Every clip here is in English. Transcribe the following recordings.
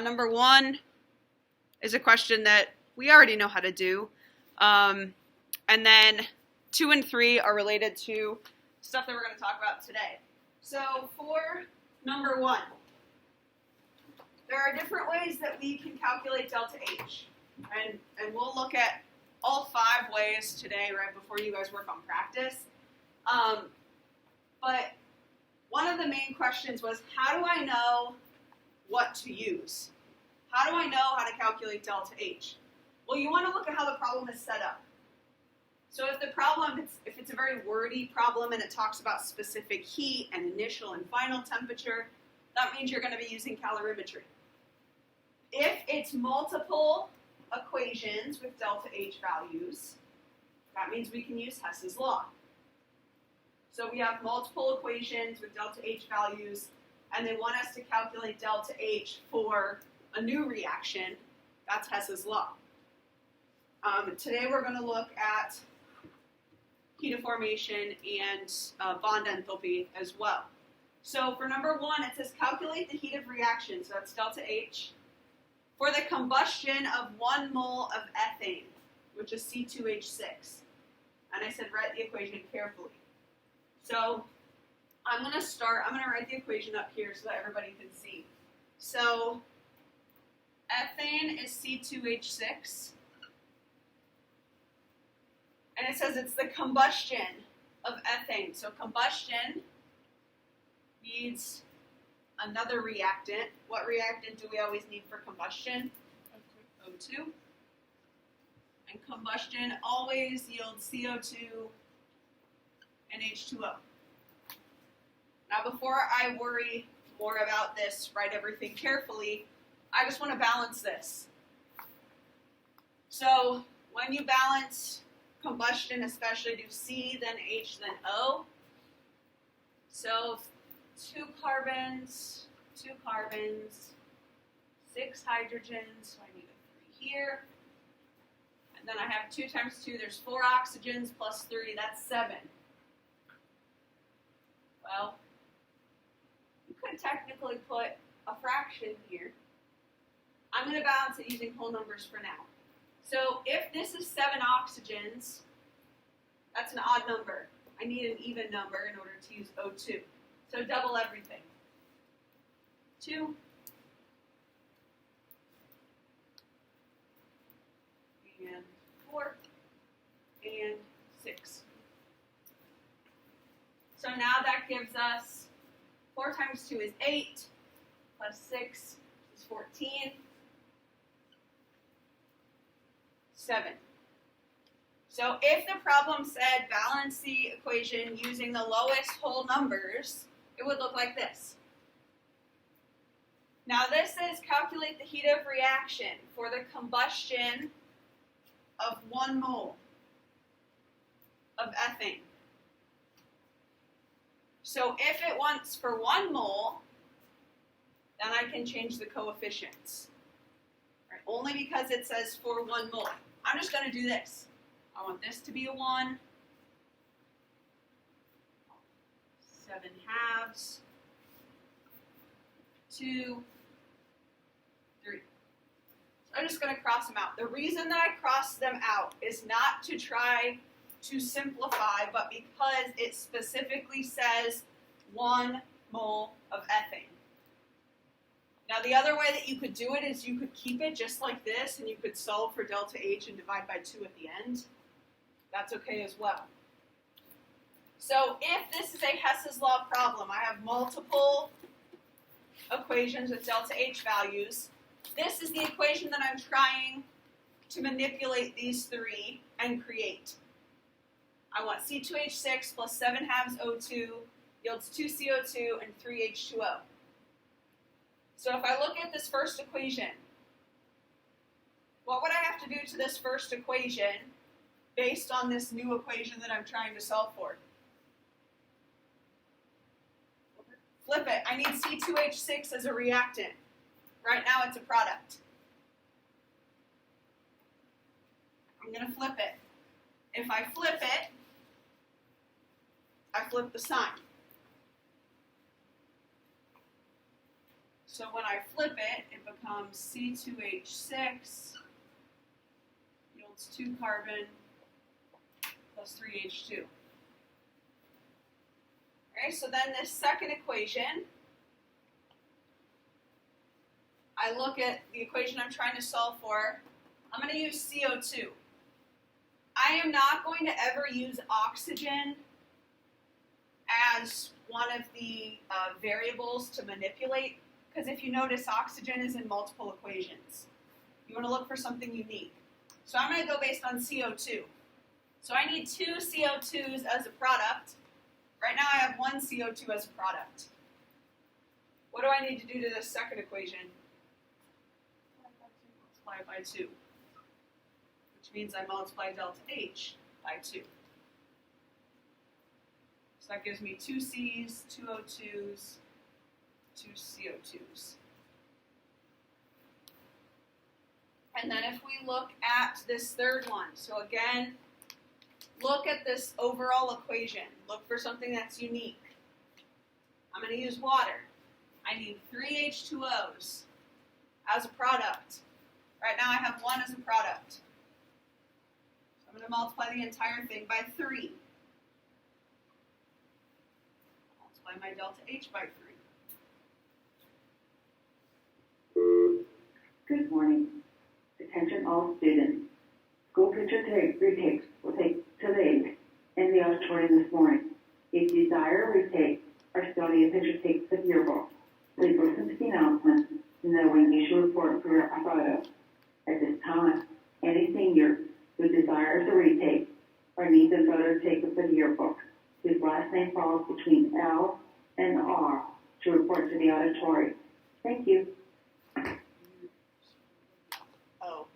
Number 1 is a question that we already know how to do. And then 2 and 3 are related to stuff that we're going to talk about today. So for number 1, there are different ways that we can calculate delta H. And we'll look at all 5 ways today, right before you guys work on practice. But one of the main questions was, how do I know what to use? How do I know how to calculate delta H? Well, you want to look at how the problem is set up. So if the problem, if it's a very wordy problem and it talks about specific heat and initial and final temperature, that means you're going to be using calorimetry. If it's multiple equations with delta H values, that means we can use Hess's law. So we have multiple equations with delta H values, and they want us to calculate delta H for a new reaction. That's Hess's law. Today we're going to look at heat of formation and bond enthalpy as well. So for number 1, it says calculate the heat of reaction, so that's delta H, for the combustion of 1 mole of ethane, which is C2H6. And I said write the equation carefully. So I'm going to write the equation up here so that everybody can see. So ethane is C2H6. And it says it's the combustion of ethane. So combustion needs another reactant. What reactant do we always need for combustion? O2. And combustion always yields CO2 and H2O. Now before I worry more about this, write everything carefully, I just want to balance this. So when you balance combustion, especially do C, then H, then O. So 2 carbons, 6 hydrogens, so I need a 3 here. And then I have 2 times 2, there's 4 oxygens plus 3, that's 7. Well, you could technically put a fraction here. I'm going to balance it using whole numbers for now. So if this is 7 oxygens, that's an odd number. I need an even number in order to use O2. So double everything. 2. And 4. And 6. So now that gives us 4 times 2 is 8, plus 6 is 14. 7. So if the problem said balance the equation using the lowest whole numbers, it would look like this. Now this says calculate the heat of reaction for the combustion of 1 mole of ethane. So if it wants for 1 mole, then I can change the coefficients. Right? Only because it says for 1 mole. I'm just going to do this. I want this to be a 1. 7 halves. 2. 3. So I'm just going to cross them out. The reason that I cross them out is not to try to simplify, but because it specifically says 1 mole of ethane. Now the other way that you could do it is you could keep it just like this and you could solve for delta H and divide by 2 at the end. That's okay as well. So if this is a Hess's law problem, I have multiple equations with delta H values. This is the equation that I'm trying to manipulate these 3 and create. I want C2H6 plus 7 halves O2 yields 2 CO2 and 3 H2O. So if I look at this first equation, what would I have to do to this first equation based on this new equation that I'm trying to solve for? Flip it. I need C2H6 as a reactant. Right now it's a product. I'm going to flip it. If I flip it, I flip the sign. So when I flip it, it becomes C2H6 yields 2 carbon plus 3H2. Okay, so then this second equation, I look at the equation I'm trying to solve for. I'm going to use CO2. I am not going to ever use oxygen as one of the variables to manipulate, because if you notice, oxygen is in multiple equations. You want to look for something unique. So I'm going to go based on CO2. So I need 2 CO2s as a product. Right now I have 1 CO2 as a product. What do I need to do to this second equation? Multiply by 2. Which means I multiply delta H by 2. So that gives me 2 C's, 2 O2s, 2 CO2s. And then if we look at this third one, so again, look at this overall equation. Look for something that's unique. I'm going to use water. I need 3 H2Os as a product. Right now I have 1 as a product. So I'm going to multiply the entire thing by 3. Multiply my delta H by 3. Good morning. Attention all students. School picture retakes will take place in the auditorium this morning. If you desire a retake or still need picture takes of your book, please listen to the announcement to know when you should report for a photo. At this time, any senior who desires a retake or needs a photo taken for the yearbook, whose last name falls between L and R, to report to the auditorium. Thank you. Oh.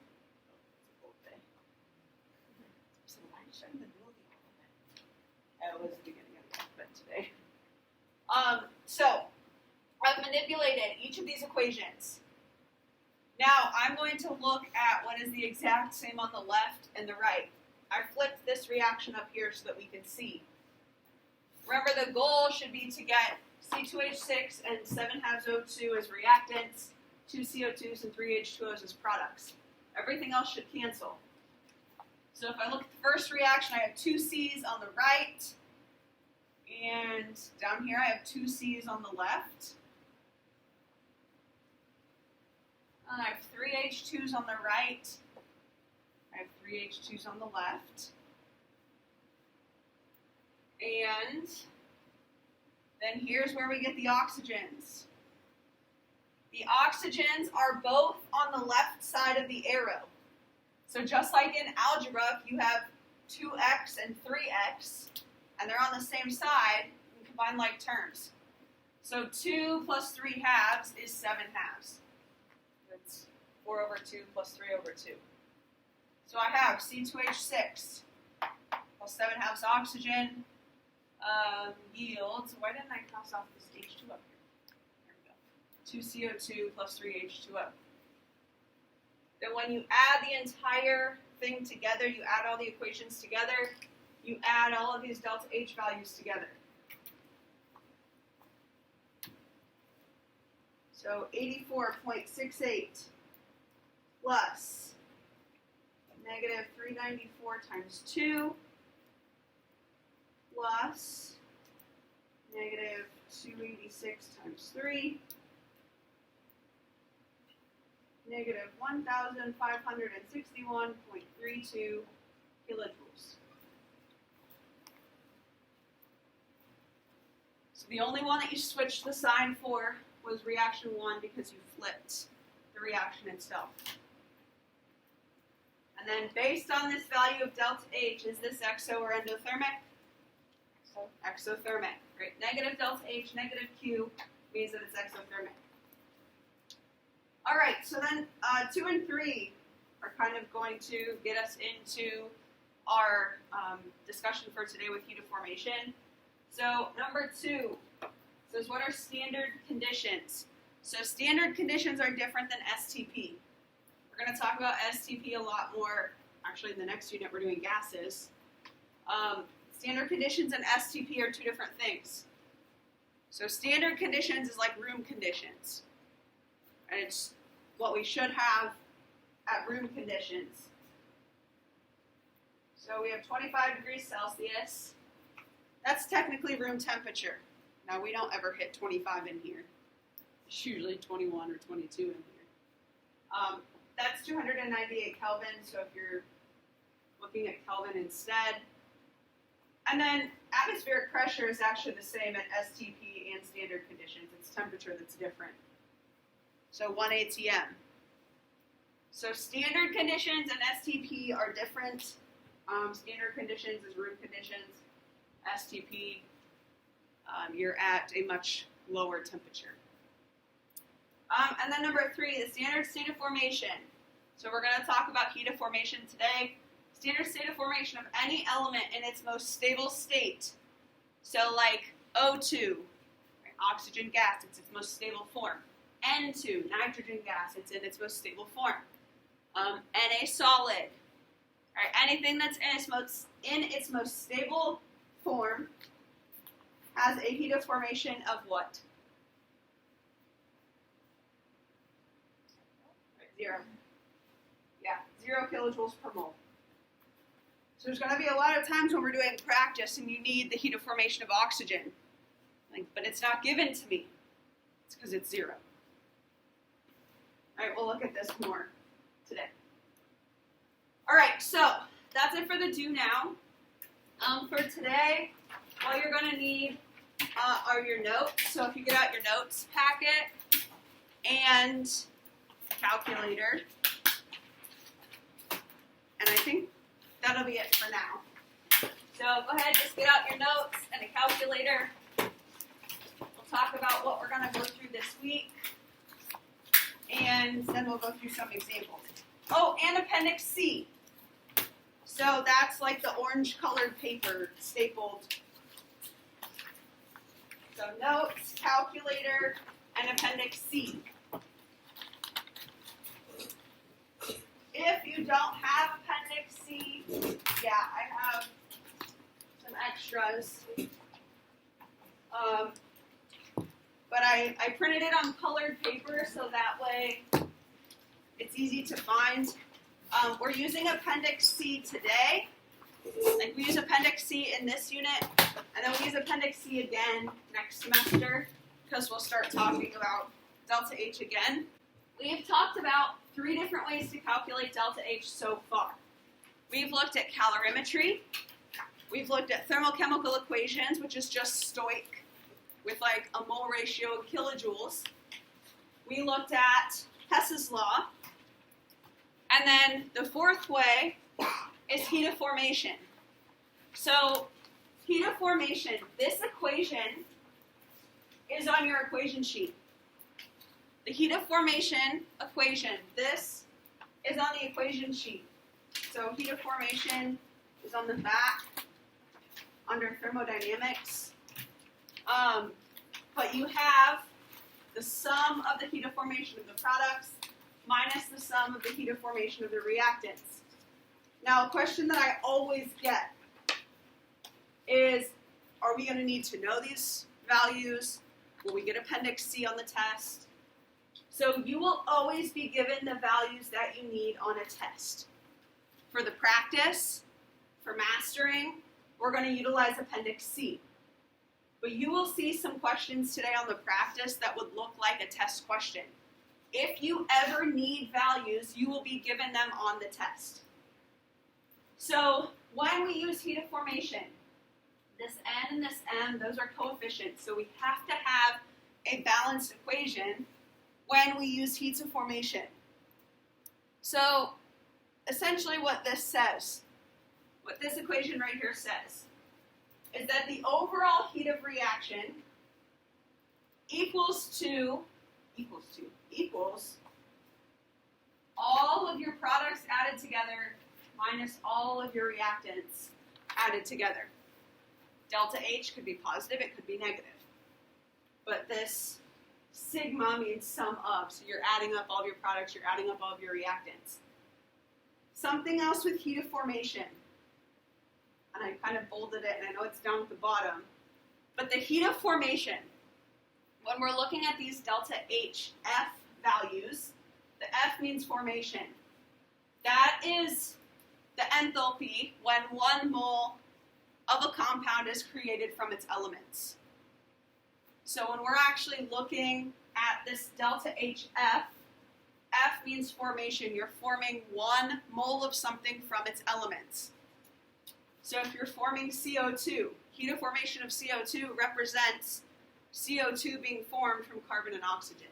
So why did I in the middle of the alphabet? Oh, it was the beginning of the alphabet today. So I've manipulated each of these equations. Now I'm going to look at what is the exact same on the left and the right. I flipped this reaction up here so that we can see. Remember, the goal should be to get C2H6 and 7-O2 as reactants, 2 CO2s and 3 H2Os as products. Everything else should cancel. So if I look at the first reaction, I have 2 C's on the right, and down here I have 2 C's on the left. I have 3 H2s on the right. I have 3 H2s on the left. And then here's where we get the oxygens. The oxygens are both on the left side of the arrow. So just like in algebra, if you have 2x and 3x, and they're on the same side, you can combine like terms. So 2 plus 3 halves is 7 halves. That's 4 over 2 plus 3 over 2. So I have C2H6 plus 7 halves oxygen yields. Why didn't I cross off this H2 up here? There we go. 2 CO2 plus 3 H2O. Then when you add the entire thing together, you add all the equations together, you add all of these delta H values together. So 84.68 plus negative 394 times 2 plus negative 286 times 3 negative 1,561.32 kilojoules. So the only one that you switched the sign for was reaction 1 because you flipped the reaction itself. And then based on this value of delta H, is this exo or endothermic? Exothermic. Great. Negative delta H, negative Q means that it's exothermic. All right, so then 2 and 3 are kind of going to get us into our discussion for today with heat of formation. So number 2 says, what are standard conditions? So standard conditions are different than STP. We're going to talk about STP a lot more. Actually, in the next unit, we're doing gases. Standard conditions and STP are 2 different things. So standard conditions is like room conditions. And it's what we should have at room conditions. So we have 25 degrees Celsius. That's technically room temperature. Now we don't ever hit 25 in here. It's usually 21 or 22 in here. That's 298 Kelvin, so if you're looking at Kelvin instead. And then atmospheric pressure is actually the same at STP and standard conditions. It's temperature that's different. So 1 ATM. So standard conditions and STP are different. Standard conditions is room conditions. STP, you're at a much lower temperature. And then number 3, the standard state of formation. So we're going to talk about heat of formation today. Standard state of formation of any element in its most stable state. So like O2, right, oxygen gas, it's its most stable form. N2, nitrogen gas, it's in its most stable form. Na solid, right, anything that's in its most stable form has a heat of formation of what? 0. Yeah, 0 kilojoules per mole. So there's going to be a lot of times when we're doing practice and you need the heat of formation of oxygen. But it's not given to me. It's because it's 0. All right, we'll look at this more today. All right, so that's it for the do now. For today, all you're going to need are your notes. So if you get out your notes packet and a calculator, and I think that'll be it for now. So go ahead, just get out your notes and a calculator. We'll talk about what we're going to go through this week, and then we'll go through some examples. Oh, and Appendix C. So that's like the orange colored paper stapled. So notes, calculator, and Appendix C. If you don't have Appendix C, yeah, I have some extras. But I printed it on colored paper so that way it's easy to find. We're using Appendix C today. Like we use Appendix C in this unit, and then we use Appendix C again next semester because we'll start talking about delta H again. We've talked about 3 different ways to calculate delta H so far. We've looked at calorimetry. We've looked at thermochemical equations, which is just stoic with like a mole ratio of kilojoules. We looked at Hess's law. And then the 4th way is heat of formation. So heat of formation, this equation is on your equation sheet. The heat of formation equation, this is on the equation sheet. So heat of formation is on the back under thermodynamics. But you have the sum of the heat of formation of the products minus the sum of the heat of formation of the reactants. Now, a question that I always get is, are we going to need to know these values? Will we get Appendix C on the test? So you will always be given the values that you need on a test. For the practice, for mastering, we're going to utilize Appendix C. But you will see some questions today on the practice that would look like a test question. If you ever need values, you will be given them on the test. So when we use heat of formation, this N and this M, those are coefficients. So we have to have a balanced equation when we use heats of formation. So essentially what this says, what this equation right here says, is that the overall heat of reaction equals all of your products added together minus all of your reactants added together. Delta H could be positive, it could be negative. But this sigma means sum of, so you're adding up all of your products, you're adding up all of your reactants. Something else with heat of formation, and I kind of bolded it, and I know it's down at the bottom, but the heat of formation, when we're looking at these delta HF values, the F means formation. That is the enthalpy when 1 mole of a compound is created from its elements. So when we're actually looking at this delta HF, F means formation. You're forming 1 mole of something from its elements. So if you're forming CO2, heat of formation of CO2 represents CO2 being formed from carbon and oxygen.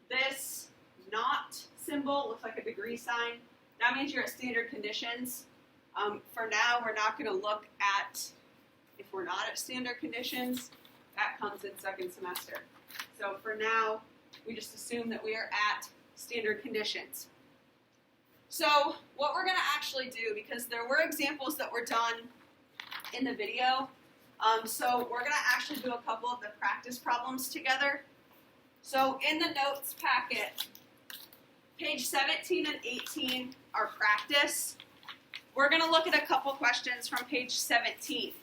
This not symbol looks like a degree sign. That means you're at standard conditions. For now, we're not going to look at if we're not at standard conditions. That comes in second semester. So for now, we just assume that we are at standard conditions. So what we're going to actually do, because there were examples that were done in the video, so we're going to actually do a couple of the practice problems together. So in the notes packet, page 17 and 18 are practice. We're going to look at a couple questions from page 17,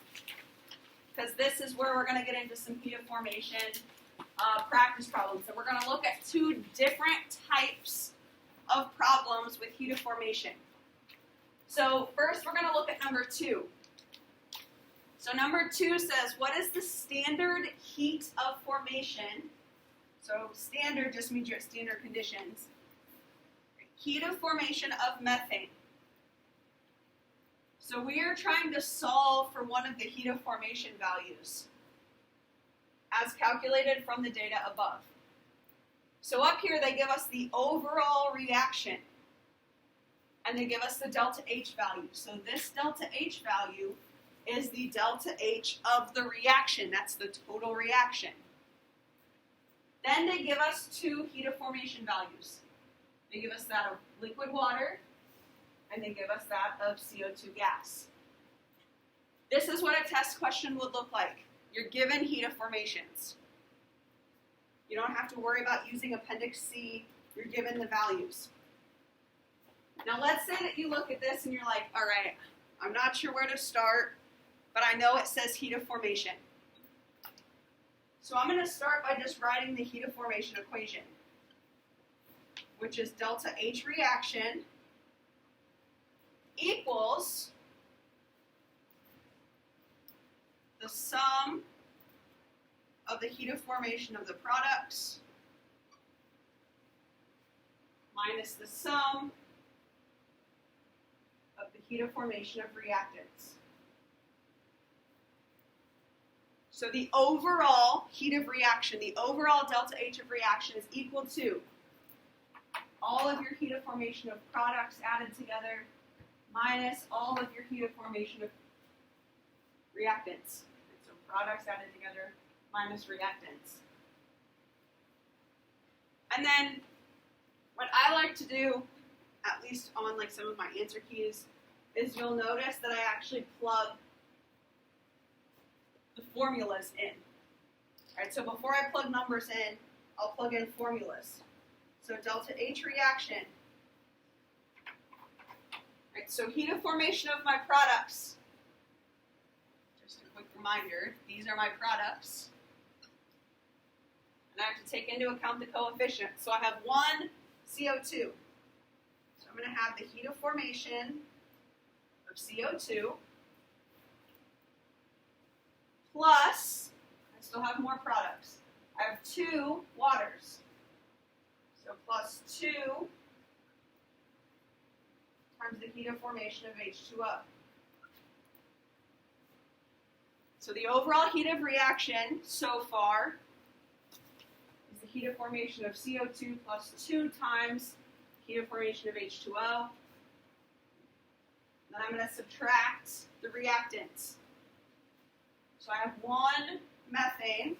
because this is where we're going to get into some heat of formation practice problems. And we're going to look at 2 different types of problems with heat of formation. So first we're going to look at number 2. So number 2 says, what is the standard heat of formation? So standard just means you're at standard conditions. Heat of formation of methane. So we are trying to solve for one of the heat of formation values as calculated from the data above. So up here they give us the overall reaction and they give us the delta H value. So this delta H value is the delta H of the reaction. That's the total reaction. Then they give us 2 heat of formation values. They give us that of liquid water and they give us that of CO2 gas. This is what a test question would look like. You're given heat of formations. You don't have to worry about using Appendix C. You're given the values. Now let's say that you look at this and you're like, all right, I'm not sure where to start, but I know it says heat of formation. So I'm going to start by just writing the heat of formation equation, which is delta H reaction equals the sum of the heat of formation of the products minus the sum of the heat of formation of reactants. So the overall heat of reaction, the overall delta H of reaction is equal to all of your heat of formation of products added together minus all of your heat of formation of reactants. So products added together minus reactants. And then what I like to do, at least on like some of my answer keys, is you'll notice that I actually plug the formulas in. All right, so before I plug numbers in, I'll plug in formulas. So delta H reaction. All right, so heat of formation of my products. Just a quick reminder, these are my products. And I have to take into account the coefficient. So I have 1 CO2. So I'm going to have the heat of formation of CO2 plus, I still have more products. I have 2 waters. So plus 2 times the heat of formation of H2O. So the overall heat of reaction so far is the heat of formation of CO2 plus 2 times heat of formation of H2O. Then I'm going to subtract the reactants. So I have 1 methane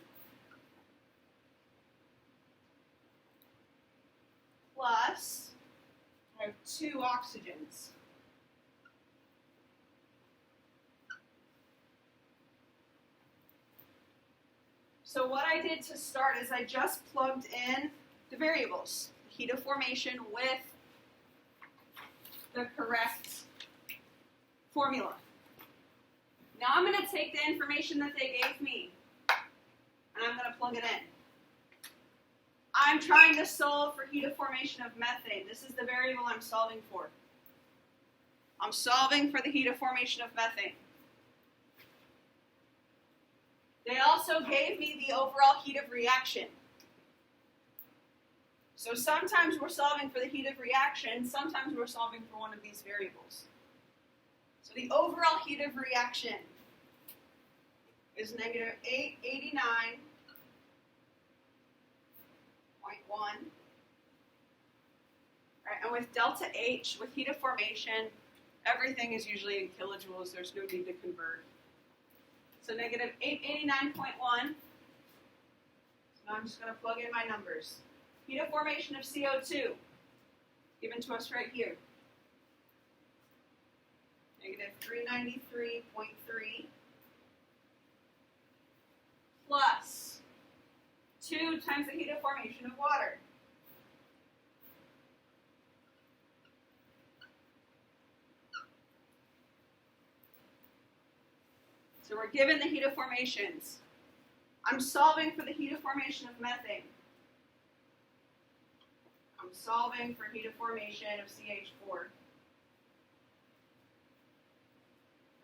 plus I have 2 oxygens. So what I did to start is I just plugged in the variables, the heat of formation with the correct formula. Now I'm going to take the information that they gave me and I'm going to plug it in. I'm trying to solve for heat of formation of methane. This is the variable I'm solving for. I'm solving for the heat of formation of methane. They also gave me the overall heat of reaction. So sometimes we're solving for the heat of reaction, sometimes we're solving for one of these variables. So the overall heat of reaction is negative 889.1. Right, and with delta H, with heat of formation, everything is usually in kilojoules. There's no need to convert. So negative 889.1. So now I'm just going to plug in my numbers. Heat of formation of CO2, given to us right here. Negative 393.3 plus 2 times the heat of formation of water. So we're given the heat of formations. I'm solving for the heat of formation of methane. I'm solving for heat of formation of CH4.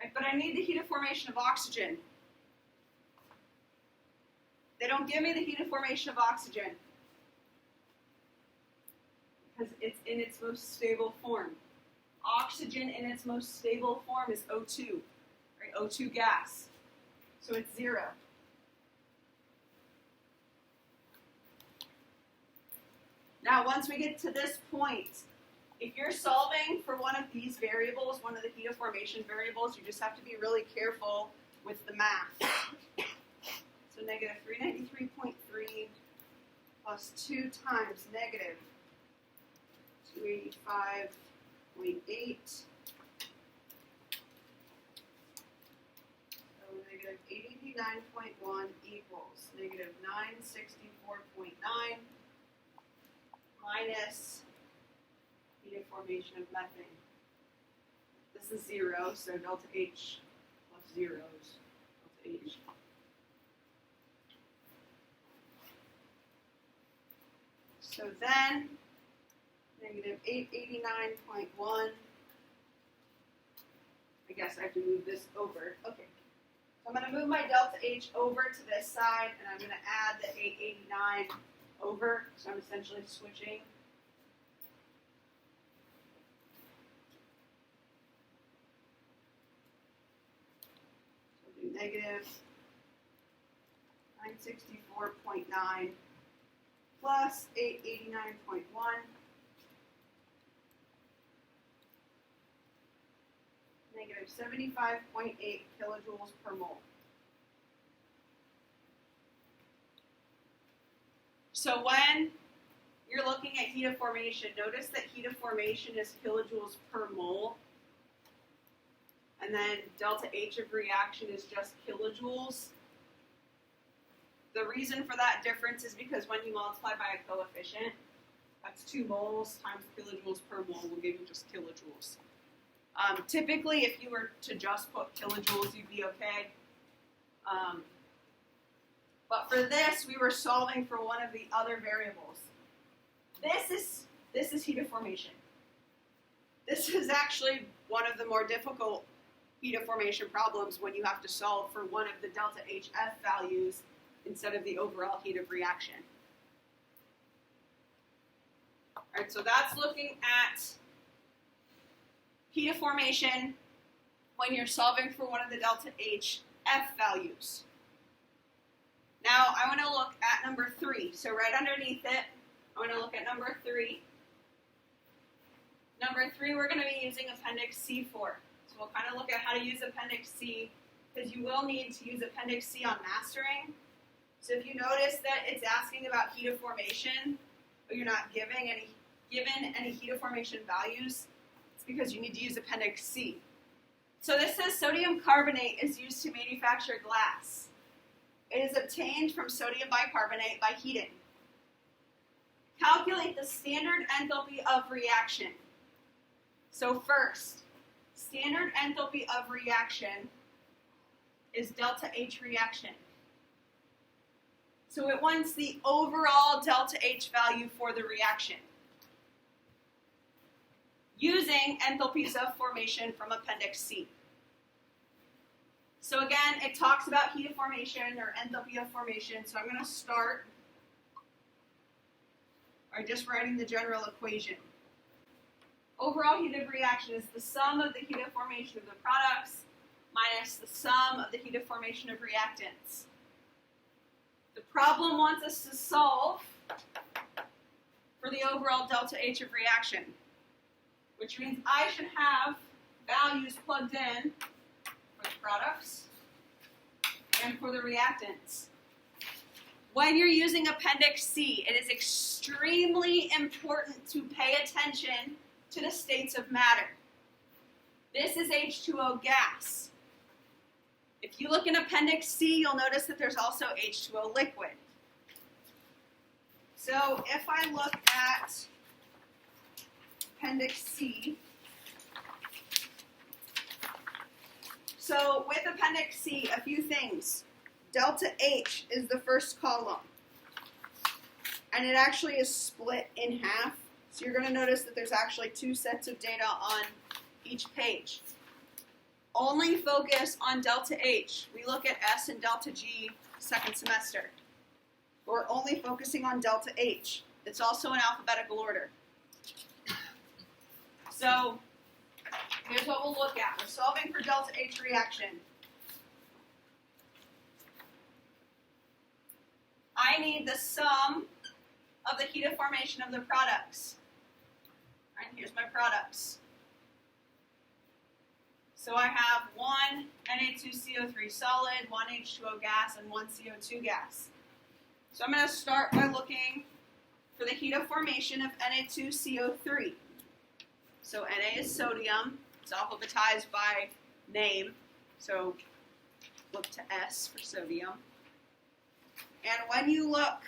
Right, but I need the heat of formation of oxygen. They don't give me the heat of formation of oxygen because it's in its most stable form. Oxygen in its most stable form is O2, right? O2 gas. So it's 0. Now, once we get to this point, if you're solving for one of these variables, one of the heat of formation variables, you just have to be really careful with the math. So negative 393.3 plus 2 times negative 285.8. So negative 889.1 equals negative 964.9 minus heat of formation of methane. This is 0, so delta H plus 0 is delta H. So then, negative 889.1. I guess I have to move this over. Okay. So I'm going to move my delta H over to this side, and I'm going to add the 889 over. So I'm essentially switching. So I'll do negative 964.9 plus 889.1. Negative 75.8 kilojoules per mole. So when you're looking at heat of formation, notice that heat of formation is kilojoules per mole. And then delta H of reaction is just kilojoules. The reason for that difference is because when you multiply by a coefficient, that's 2 moles times kilojoules per mole will give you just kilojoules. Typically, if you were to just put kilojoules, you'd be okay. But for this, we were solving for one of the other variables. This is heat of formation. This is actually one of the more difficult heat of formation problems when you have to solve for one of the delta HF values instead of the overall heat of reaction. All right, so that's looking at heat of formation when you're solving for one of the delta HF values. Now, I want to look at number 3. So right underneath it, I want to look at number 3. Number 3, we're going to be using Appendix C for. So we'll kind of look at how to use Appendix C, because you will need to use Appendix C on mastering. So if you notice that it's asking about heat of formation, but you're not given any heat of formation values, it's because you need to use Appendix C. So this says sodium carbonate is used to manufacture glass. It is obtained from sodium bicarbonate by heating. Calculate the standard enthalpy of reaction. So first, standard enthalpy of reaction is delta H reaction. So it wants the overall delta H value for the reaction using enthalpies of formation from Appendix C. So again, it talks about heat of formation or enthalpy of formation. So I'm going to start by just writing the general equation. Overall heat of reaction is the sum of the heat of formation of the products minus the sum of the heat of formation of reactants. The problem wants us to solve for the overall delta H of reaction, which means I should have values plugged in for the products and for the reactants. When you're using Appendix C, it is extremely important to pay attention to the states of matter. This is H2O gas. If you look in Appendix C, you'll notice that there's also H2O liquid. So if I look at Appendix C, so with Appendix C, a few things. Delta H is the first column, and it actually is split in half. So you're going to notice that there's actually two sets of data on each page. Only focus on delta H. We look at S and delta G second semester. We're only focusing on delta H. It's also in alphabetical order. So here's what we'll look at. We're solving for delta H reaction. I need the sum of the heat of formation of the products. All right, here's my products. So I have one Na2CO3 solid, one H2O gas, and one CO2 gas. So I'm going to start by looking for the heat of formation of Na2CO3. So Na is sodium. It's alphabetized by name. So look to S for sodium. And when you look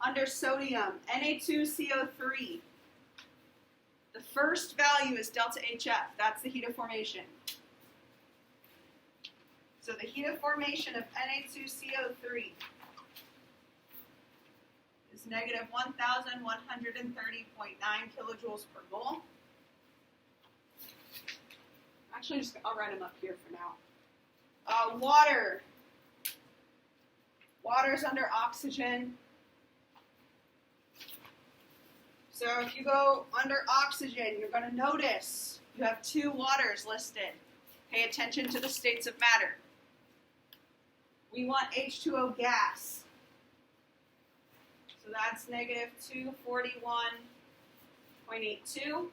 under sodium, Na2CO3, the first value is delta HF. That's the heat of formation. So the heat of formation of Na2CO3 is negative 1,130.9 kilojoules per mole. Actually, I'll write them up here for now. Water. Water's under oxygen. So if you go under oxygen, you're going to notice you have two waters listed. Pay attention to the states of matter. We want H2O gas. So that's negative 241.82.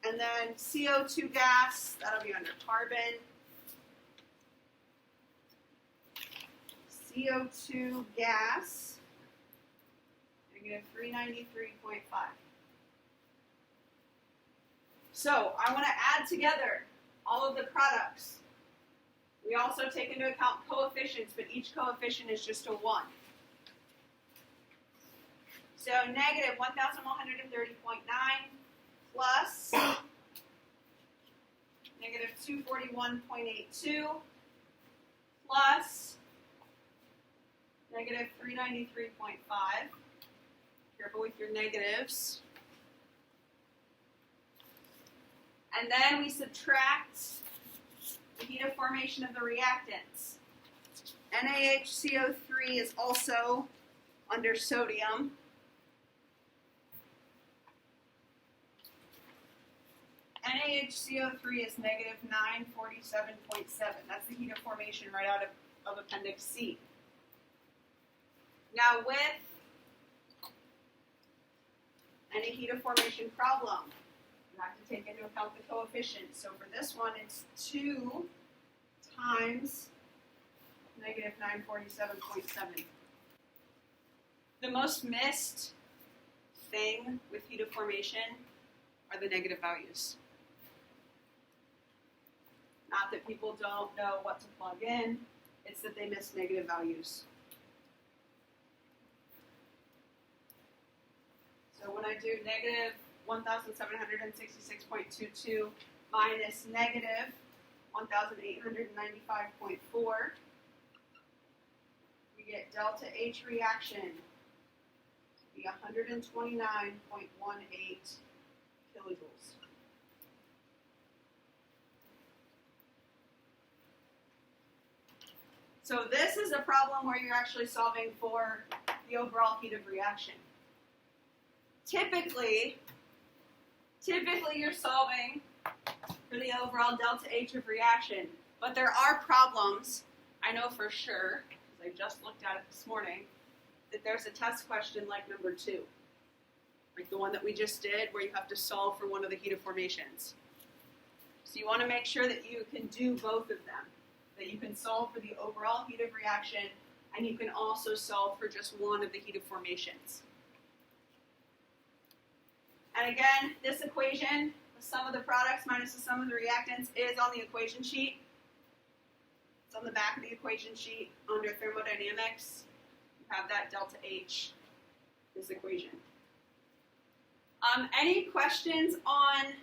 And then CO2 gas, that'll be under carbon. CO2 gas, negative 393.5. So I want to add together all of the products. We also take into account coefficients, but each coefficient is just a 1. So negative 1,130.9 plus negative 241.82 plus negative 393.5. Careful with your negatives. And then we subtract the heat of formation of the reactants. NaHCO3 is also under sodium. NaHCO3 is negative 947.7. That's the heat of formation right out of Appendix C. Now with any heat of formation problem, you have to take into account the coefficients. So for this one, it's 2 times negative 947.7. The most missed thing with heat of formation are the negative values. Not that people don't know what to plug in, it's that they miss negative values. So when I do negative 1,766.22 minus negative 1895.4. We get delta H reaction to be 129.18 kilojoules. So this is a problem where you're actually solving for the overall heat of reaction. Typically you're solving for the overall delta H of reaction, but there are problems, I know for sure, because I just looked at it this morning, that there's a test question like number 2, like the one that we just did, where you have to solve for one of the heat of formations. So you want to make sure that you can do both of them, that you can solve for the overall heat of reaction, and you can also solve for just one of the heat of formations. And again, this equation, the sum of the products minus the sum of the reactants, is on the equation sheet. It's on the back of the equation sheet under thermodynamics. You have that delta H, this equation. Any questions on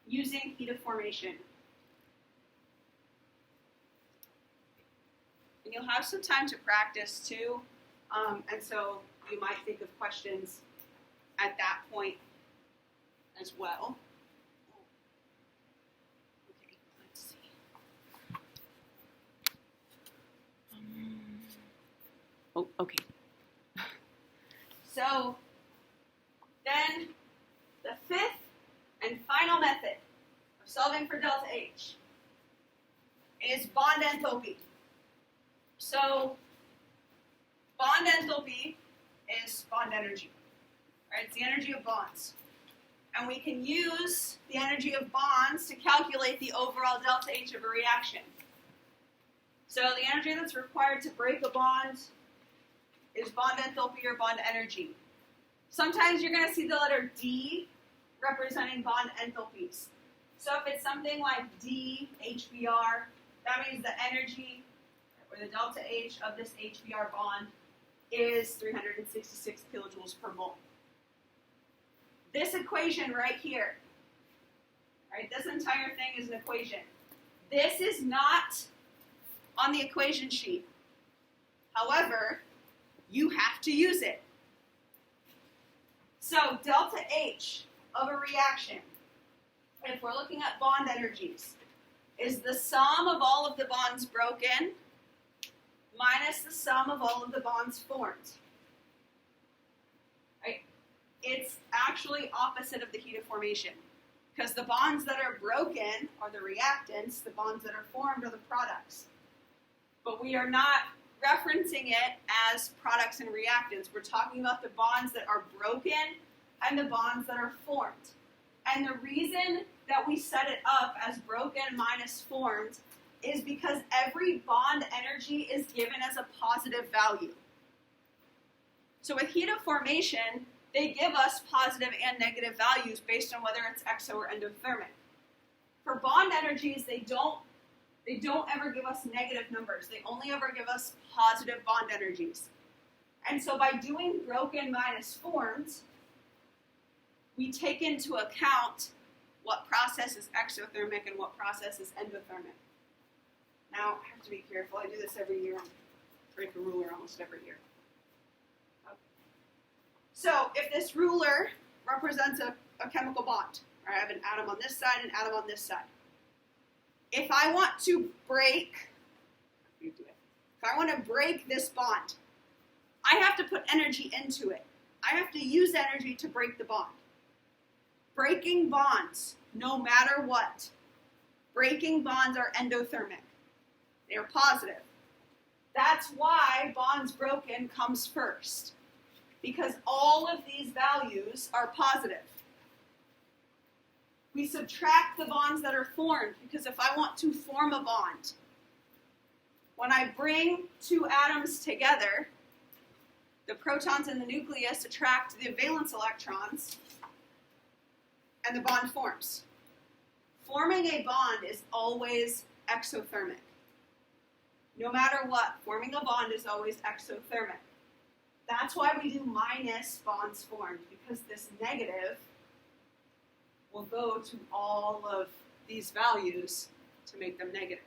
using heat of formation? And you'll have some time to practice too, and so you might think of questions at that point as well. Okay, let's see. Okay. So then the fifth and final method of solving for delta H is bond enthalpy. So bond enthalpy is bond energy. Right, it's the energy of bonds. And we can use the energy of bonds to calculate the overall delta H of a reaction. So the energy that's required to break a bond is bond enthalpy or bond energy. Sometimes you're going to see the letter D representing bond enthalpies. So if it's something like D, HBr, that means the energy or the delta H of this HBr bond is 366 kilojoules per mole. This equation right here, right, this entire thing is an equation. This is not on the equation sheet. However, you have to use it. So delta H of a reaction, if we're looking at bond energies, is the sum of all of the bonds broken minus the sum of all of the bonds formed. Right? It's actually opposite of the heat of formation, because the bonds that are broken are the reactants, the bonds that are formed are the products. But we are not referencing it as products and reactants. We're talking about the bonds that are broken and the bonds that are formed. And the reason that we set it up as broken minus formed is because every bond energy is given as a positive value. So with heat of formation, they give us positive and negative values based on whether it's exo or endothermic. For bond energies, they don't ever give us negative numbers. They only ever give us positive bond energies. And so by doing broken minus formed, we take into account what process is exothermic and what process is endothermic. Now, I have to be careful. I do this every year. I break a ruler almost every year. Okay. So if this ruler represents a chemical bond, right, I have an atom on this side and an atom on this side. If I want to break this bond, I have to put energy into it. I have to use energy to break the bond. Breaking bonds, no matter what, breaking bonds are endothermic. They are positive. That's why bonds broken comes first, because all of these values are positive. We subtract the bonds that are formed, because if I want to form a bond, when I bring two atoms together, the protons in the nucleus attract the valence electrons, and the bond forms. Forming a bond is always exothermic. No matter what, forming a bond is always exothermic. That's why we do minus bonds formed, because this negative will go to all of these values to make them negative.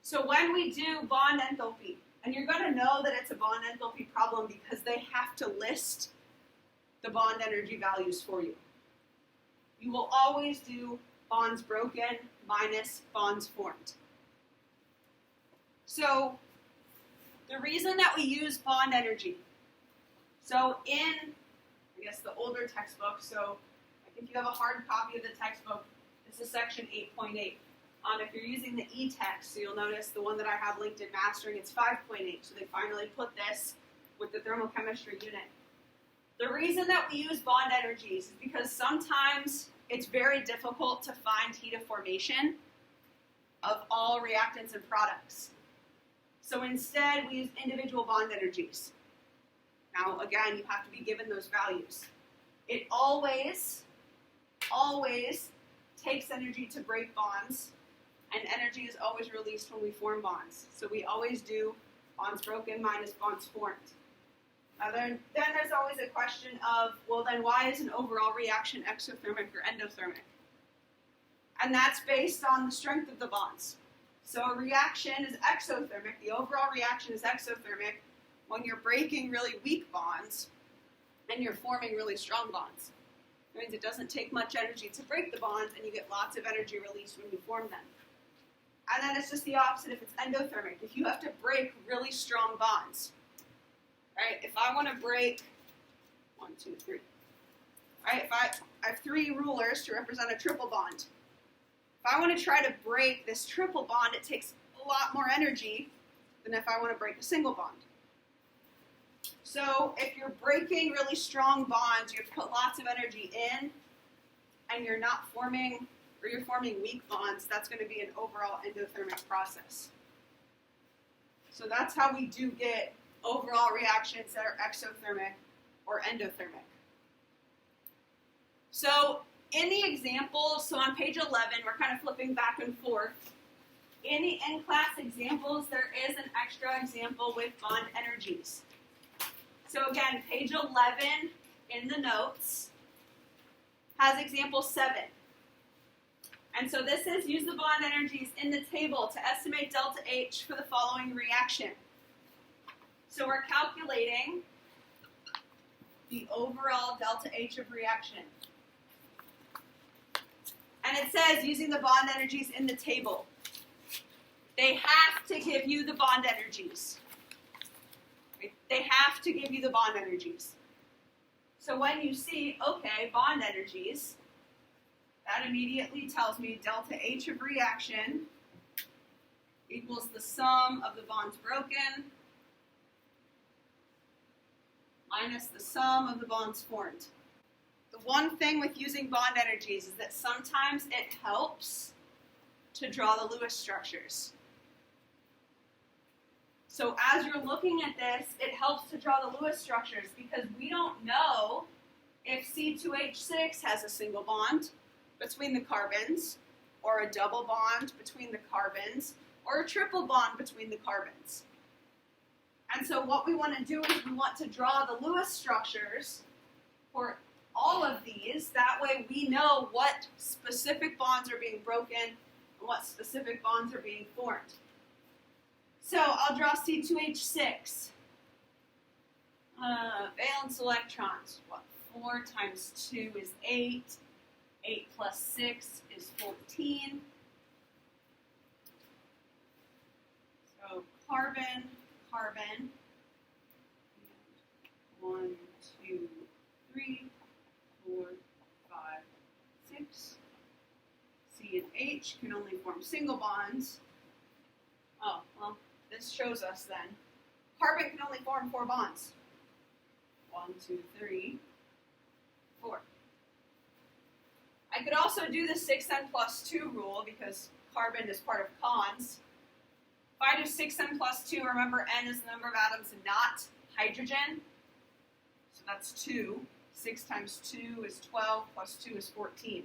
So when we do bond enthalpy, and you're going to know that it's a bond enthalpy problem because they have to list the bond energy values for you. You will always do bonds broken minus bonds formed. So the reason that we use bond energy, so in, I guess, the older textbook, so if you have a hard copy of the textbook, this is section 8.8. If you're using the e-text, so you'll notice the one that I have linked in mastering, it's 5.8. So they finally put this with the thermochemistry unit. The reason that we use bond energies is because sometimes it's very difficult to find heat of formation of all reactants and products. So instead, we use individual bond energies. Now, again, you have to be given those values. It always takes energy to break bonds, and energy is always released when we form bonds. So we always do bonds broken minus bonds formed. Then there's always a question of, well, then why is an overall reaction exothermic or endothermic? And that's based on the strength of the bonds. So a reaction is exothermic, the overall reaction is exothermic when you're breaking really weak bonds and you're forming really strong bonds. It means it doesn't take much energy to break the bonds, and you get lots of energy released when you form them. And then it's just the opposite if it's endothermic. If you have to break really strong bonds, right? If I want to break 1, 2, 3, right? If I have 3 rulers to represent a triple bond. If I want to try to break this triple bond, it takes a lot more energy than if I want to break a single bond. So if you're breaking really strong bonds, you have to put lots of energy in, and you're not forming, or you're forming weak bonds, that's going to be an overall endothermic process. So that's how we do get overall reactions that are exothermic or endothermic. So in the examples, so on page 11, we're kind of flipping back and forth. In the in-class examples, there is an extra example with bond energies. So again, page 11 in the notes has example 7. And so this is use the bond energies in the table to estimate delta H for the following reaction. So we're calculating the overall delta H of reaction. And it says using the bond energies in the table. They have to give you the bond energies. They have to give you the bond energies. So when you see, okay, bond energies, that immediately tells me delta H of reaction equals the sum of the bonds broken minus the sum of the bonds formed. The one thing with using bond energies is that sometimes it helps to draw the Lewis structures. So as you're looking at this, it helps to draw the Lewis structures because we don't know if C2H6 has a single bond between the carbons, or a double bond between the carbons, or a triple bond between the carbons. And so what we want to do is we want to draw the Lewis structures for all of these. That way we know what specific bonds are being broken and what specific bonds are being formed. So I'll draw C2H6. Valence electrons. What? 4 times 2 is 8. 8 plus 6 is 14. So carbon, carbon. 1, 2, 3, 4, 5, 6. C and H can only form single bonds. Oh, well, this shows us then. Carbon can only form 4 bonds. 1, 2, 3, 4. I could also do the 6n plus 2 rule because carbon is part of cons. If I do 6n plus 2, remember n is the number of atoms not hydrogen. So that's 2. 6 times 2 is 12, plus 2 is 14.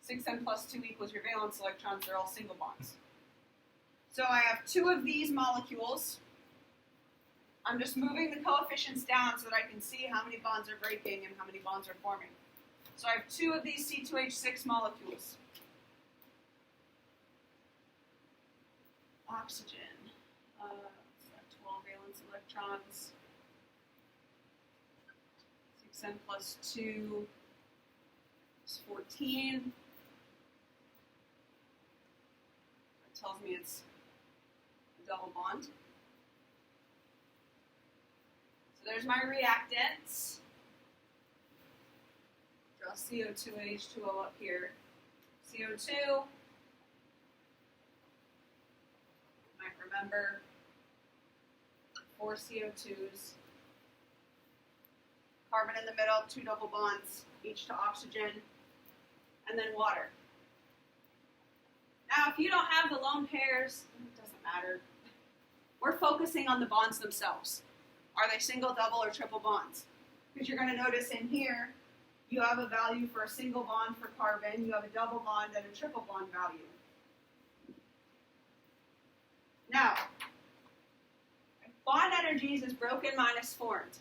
6n plus 2 equals your valence electrons. They're all single bonds. So I have 2 of these molecules. I'm just moving the coefficients down so that I can see how many bonds are breaking and how many bonds are forming. So I have 2 of these C2H6 molecules. oxygen. 12 valence electrons. 6n plus 2 is 14. That tells me it's a double bond. So there's my reactants. Draw CO2 and H2O up here. CO2. Might remember 4 CO2s. Carbon in the middle, 2 double bonds, each to oxygen, and then water. Now, if you don't have the lone pairs, it doesn't matter. We're focusing on the bonds themselves. Are they single, double, or triple bonds? Because you're going to notice in here, you have a value for a single bond for carbon, you have a double bond and a triple bond value. Now, bond energies is broken minus formed.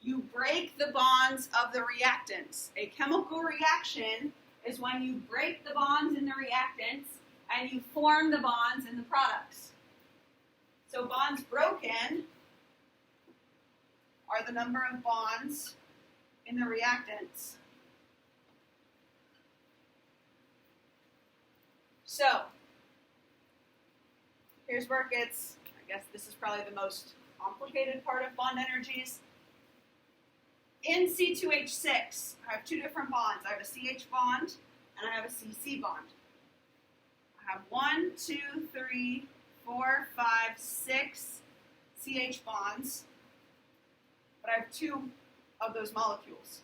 You break the bonds of the reactants. A chemical reaction is when you break the bonds in the reactants and you form the bonds in the products. So bonds broken are the number of bonds in the reactants. So, here's where it gets, I guess this is probably the most complicated part of bond energies. In C2H6, I have 2 different bonds. I have a CH bond and I have a CC bond. I have 1, 2, 3, 4, 5, 6 CH bonds, but I have 2 of those molecules.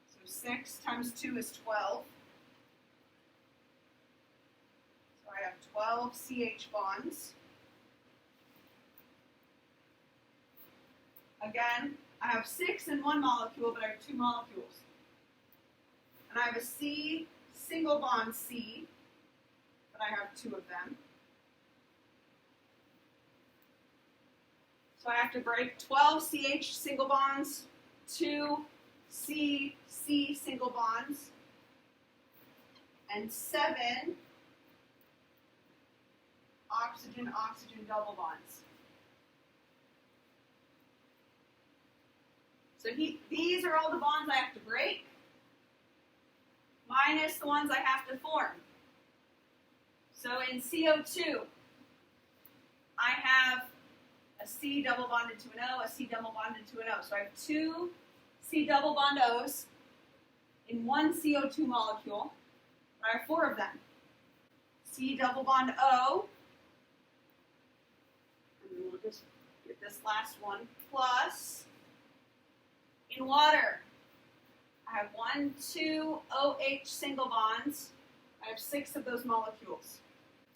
So 6 times 2 is 12. So I have 12 CH bonds. Again, I have 6 in one molecule, but I have 2 molecules. And I have a C, single bond C, but I have 2 of them. So I have to break 12 CH single bonds, 2 C, C single bonds, and 7 oxygen-oxygen double bonds. So these are all the bonds I have to break, minus the ones I have to form. So in CO2, I have a C double bonded to an O, a C double bonded to an O. So I have 2 C double bond O's in one CO2 molecule, but I have 4 of them. C double bond O, and we'll just get this last one, plus, in water, I have 1, 2 OH single bonds. I have 6 of those molecules.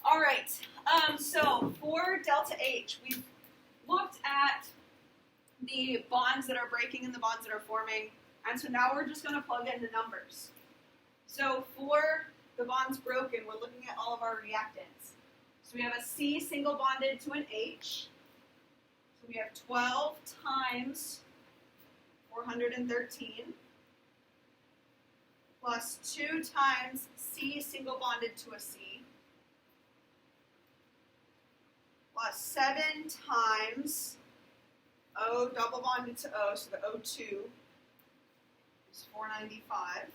All right, so for delta H, we've looked at the bonds that are breaking and the bonds that are forming, and so now we're just going to plug in the numbers. So for the bonds broken, we're looking at all of our reactants. So we have a C single bonded to an H. So we have 12 times 413 plus 2 times C single bonded to a C plus 7 times O double bonded to O, so the O2 is 495,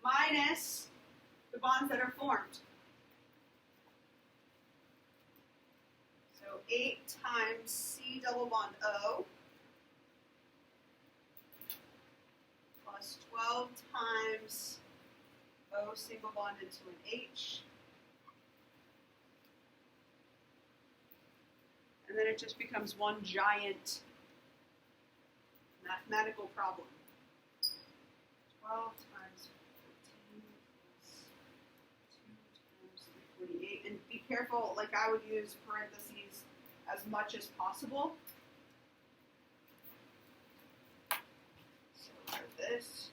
minus the bonds that are formed. So 8 times C double bond O plus 12 times O single bonded to an H. And then it just becomes one giant mathematical problem. 12 times 14 plus 2 times 348. And be careful, like I would use parentheses as much as possible. So I have this.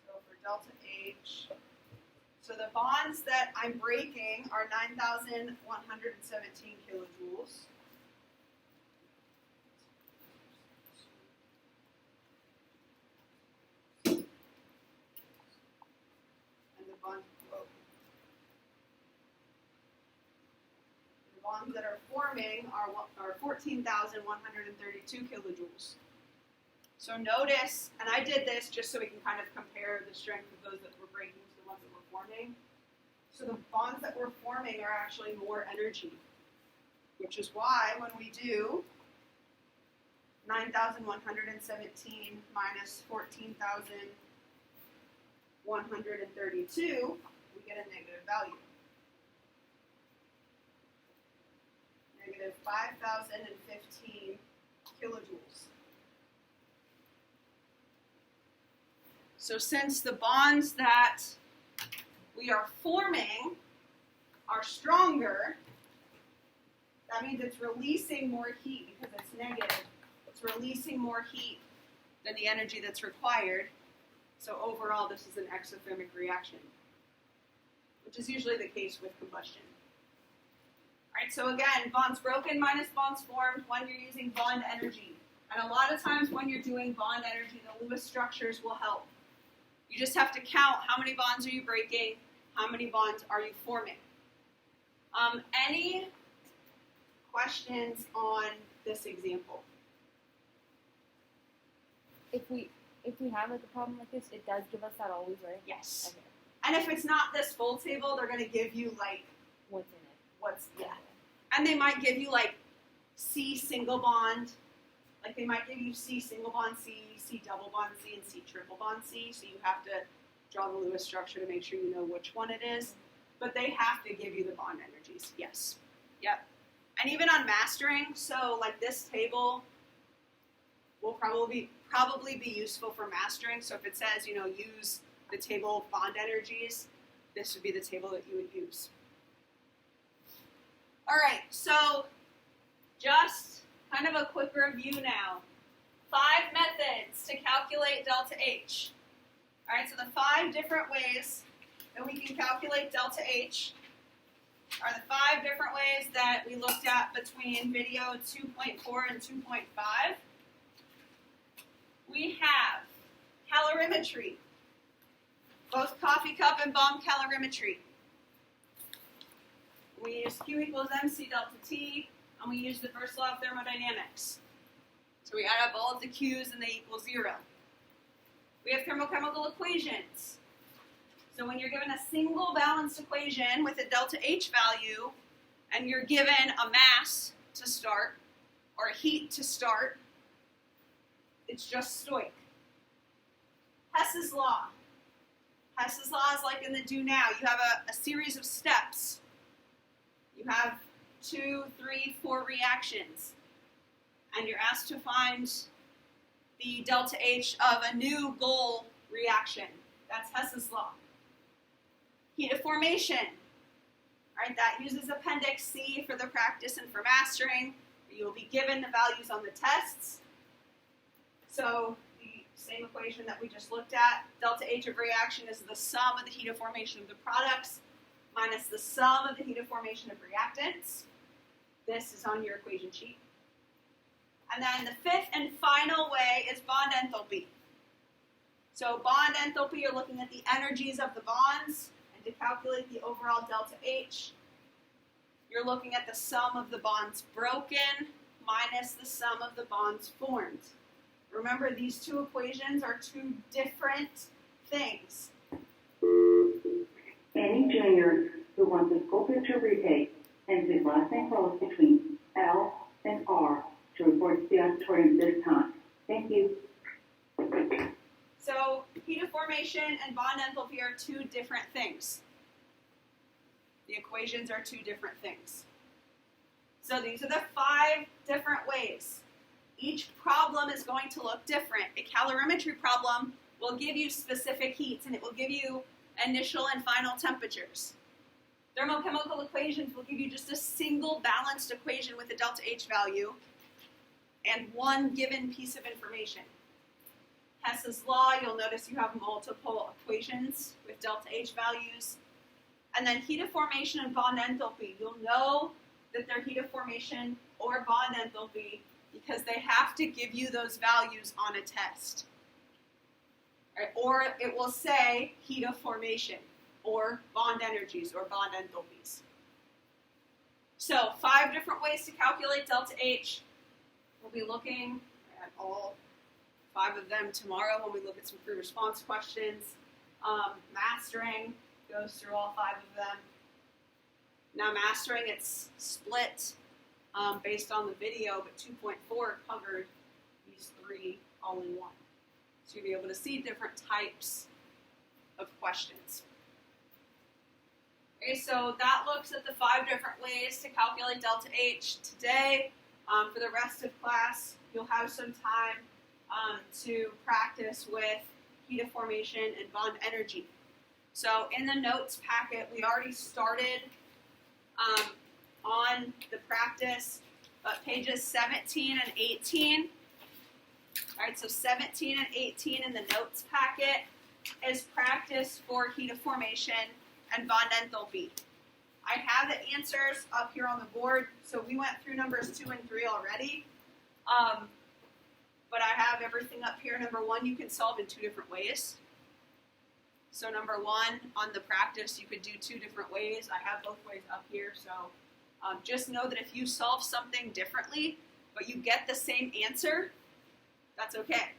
So for delta H, so the bonds that I'm breaking are 9,117 kilojoules. bonds, whoa. The bonds that are forming are 14,132 kilojoules. So notice, and I did this just so we can kind of compare the strength of those that were breaking to the ones that were forming. So the bonds that were forming are actually more energy, which is why when we do 9,117 minus 14,132, we get a negative value. Negative 5,015 kilojoules. So since the bonds that we are forming are stronger, that means it's releasing more heat because it's negative. It's releasing more heat than the energy that's required. So overall, this is an exothermic reaction, which is usually the case with combustion. All right, so again, bonds broken minus bonds formed when you're using bond energy. And a lot of times when you're doing bond energy, the Lewis structures will help. You just have to count how many bonds are you breaking, how many bonds are you forming. Any questions on this example? If we have like a problem like this, it does give us that always, right? Yes. Okay. And if it's not this full table, they're going to give you like What's in it? yeah. And they might give you like C single bond. Like they might give you C single bond C, C double bond C, and C triple bond C. So you have to draw the Lewis structure to make sure you know which one it is. But they have to give you the bond energies. Yes. Yep. And even on mastering, so like this table will probably be useful for mastering. So if it says, use the table of bond energies, this would be the table that you would use. All right, so just kind of a quick review now. 5 methods to calculate delta H. All right, so the 5 different ways that we can calculate delta H are the 5 different ways that we looked at between video 2.4 and 2.5. We have calorimetry, both coffee cup and bomb calorimetry. We use Q equals MC delta T, and we use the first law of thermodynamics. So we add up all of the Q's and they equal 0. We have thermochemical equations. So when you're given a single balanced equation with a delta H value, and you're given a mass to start, or a heat to start, it's just stoic. Hess's law. Hess's law is like in the do now. You have a series of steps. You have 2, 3, 4 reactions. And you're asked to find the delta H of a new goal reaction. That's Hess's law. Heat of formation. All right, that uses Appendix C for the practice and for mastering. You will be given the values on the tests. So the same equation that we just looked at, delta H of reaction is the sum of the heat of formation of the products minus the sum of the heat of formation of reactants. This is on your equation sheet. And then the 5th and final way is bond enthalpy. So bond enthalpy, you're looking at the energies of the bonds, and to calculate the overall delta H, you're looking at the sum of the bonds broken minus the sum of the bonds formed. Remember, these 2 equations are 2 different things. Any junior who wants a school picture retake and his last name falls between L and R to report to the auditorium this time. Thank you. So heat of formation and bond enthalpy are 2 different things. The equations are 2 different things. So these are the 5 different ways. Each problem is going to look different. A calorimetry problem will give you specific heats, and it will give you initial and final temperatures. Thermochemical equations will give you just a single balanced equation with a delta H value and one given piece of information. Hess's law, you'll notice you have multiple equations with delta H values. And then heat of formation and bond enthalpy. You'll know that they're heat of formation or bond enthalpy because they have to give you those values on a test. Right? Or it will say heat of formation. or bond energies, or bond enthalpies. So 5 different ways to calculate delta H. We'll be looking at all 5 of them tomorrow when we look at some free response questions. Mastering goes through all 5 of them. Now mastering, it's split based on the video, but 2.4 covered these 3 all in one. So you'll be able to see different types of questions. Okay, so that looks at the 5 different ways to calculate delta H today. For the rest of class, you'll have some time to practice with heat of formation and bond energy. So in the notes packet, we already started on the practice, pages 17 and 18. All right, so 17 and 18 in the notes packet is practice for heat of formation and bond enthalpy. I have the answers up here on the board, so we went through numbers 2 and 3 already. But I have everything up here. Number 1, you can solve in 2 different ways. So number 1, on the practice, you could do 2 different ways. I have both ways up here, so just know that if you solve something differently, but you get the same answer, that's okay.